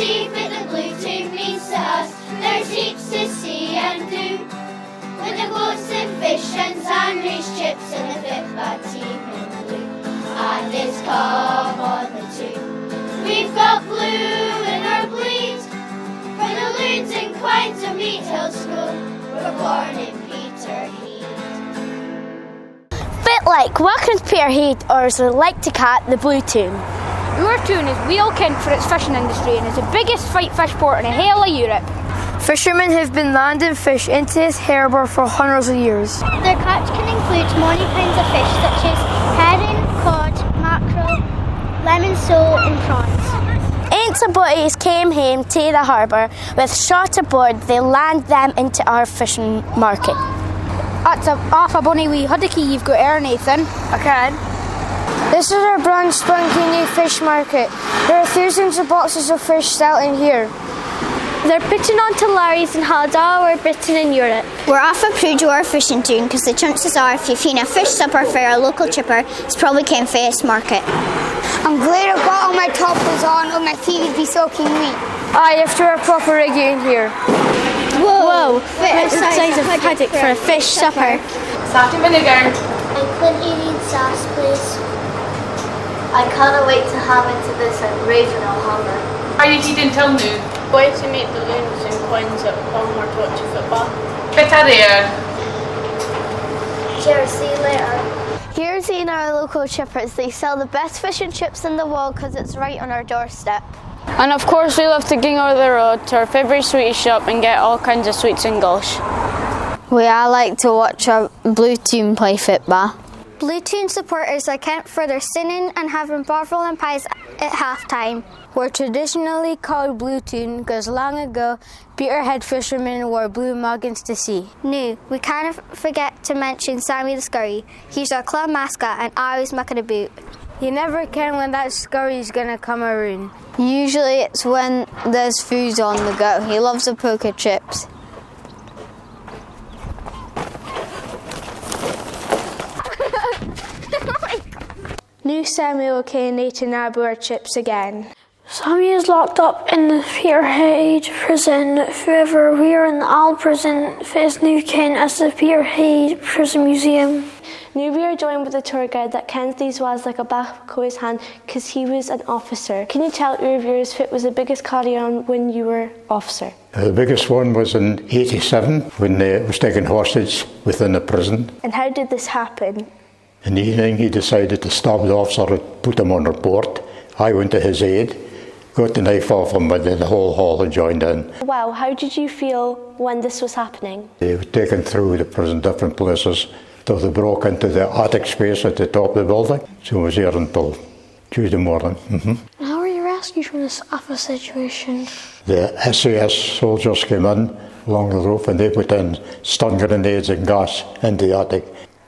see fit the Blue Toon means to us. There's heaps to see and do, with the boats and fish and sandwich chips and the Fitba team in blue. And it's come on the Toon. We've got blue in our bleed, for the loons and quines of Meethill School were born in Peterhead. Bit like welcome to Peterhead, or as we like to call it, the Blue Toon. Your Toon is well known for its fishing industry and is the biggest fight fish port in the whole of Europe. Fishermen have been landing fish into this harbour for hundreds of years. Their catch can include many kinds of fish such as herring, cod, mackerel, lemon sole and prawns. Ancient boats came home to the harbour with shot aboard. They land them into our fishing market. That's off a bonny wee huddicky you've got there, Nathan. I can. This is our brand spanking new fish market. There are thousands of boxes of fish still in here. They're pitching onto lorries and hauls all over Britain and Europe. We're off a Prudhoe our fishing Toon because the chances are if you've seen a fish supper for a local chipper, it's probably came from this market. I'm glad I've got all my toppers on or my feet would be soaking wet. I have to wear a proper rigging in here. Whoa, what size of haddock for a fish supper? Salt and vinegar. And plenty need sauce, please. I cannot wait to have into this and raving of hunger. Are you eating till noon? Going to meet the loons and quines at Palmer to watch a football. Better there. Cheers, see you later. Here's in our local chippers. They sell the best fish and chips in the world because it's right on our doorstep. And of course we love to ging over the road to our favourite sweet shop and get all kinds of sweets and gosh. We all like to watch our Blue Toon play football. Blue Toon supporters are kept for their singing and having bovril and pies at half time. We're traditionally called Blue Toon because long ago Peterhead fishermen wore blue muggins to sea. No, we can't forget to mention Sammy the Scurry. He's our club mascot and always mucking about. You never can when that scurry's gonna come around. Usually it's when there's food on the go. He loves the poker chips. New Samuel came to nab our chips again. Sammy is locked up in the Peterhead prison. However, we are in the old prison is new ken as the Peterhead Prison Museum. Now we are joined with a tour guide that kens these was like a back of his hand because he was an officer. Can you tell your viewers what was the biggest carry on when you were officer? The biggest one was in '87 when they was taken hostage within the prison. And how did this happen? In the evening he decided to stop the officer and put him on report. I went to his aid, got the knife off him, but then the whole hall had joined in. Wow, how did you feel when this was happening? They were taken through the prison, different places, till they broke into the attic space at the top of the building. So I was here until Tuesday morning. How were you rescued from this awful situation? The SAS soldiers came in along the roof and they put in stun grenades and gas in the attic.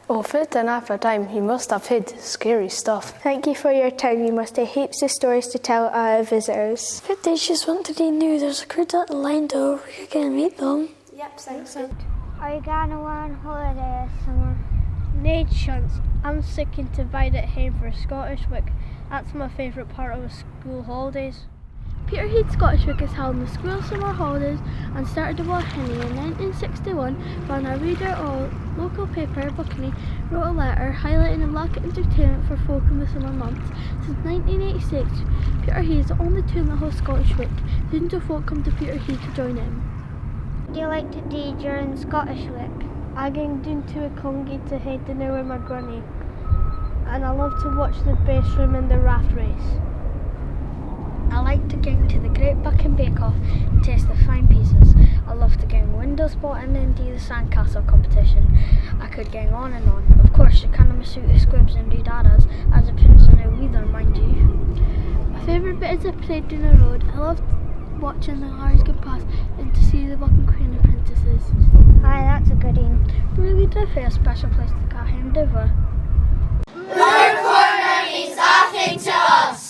Oh, fit enough for time. You must have hid scary stuff. Thank you for your time. You must have heaps of stories to tell our visitors. If they just wanted to know there's a crew at the line door, we can meet them. Yep, thanks. Are you going on holiday this summer? No chance. I'm sticking to bide at home for Scottish week. That's my favourite part of the school holidays. Peterhead Scottish Week is held in the school summer holidays and started in Henry in 1961 when a reader of local paper, Buckley, wrote a letter highlighting the lack of entertainment for folk in the summer months. Since 1986, Peterhead is the only town that hosts Scottish Week. Thousands of folk come to Peterhead to join in. What do you like to do during Scottish Week? I go down to a congy to head dinner with my granny, and I love to watch the best room in the raft race. I like to go to the Great Bucking Bake Off and taste the fine pieces. I love to go window spotting and do the sandcastle competition. I could go on and on. Of course, you can't miss out the squibs and doodadas, as it depends on the weather, mind you. My favourite bit is the parade down the road. I love watching the lorries go past and to see the Bucking Queen and princesses. Aye, that's a good one. Really do feel a special place to go home, do we? Blue Corner means nothing to us.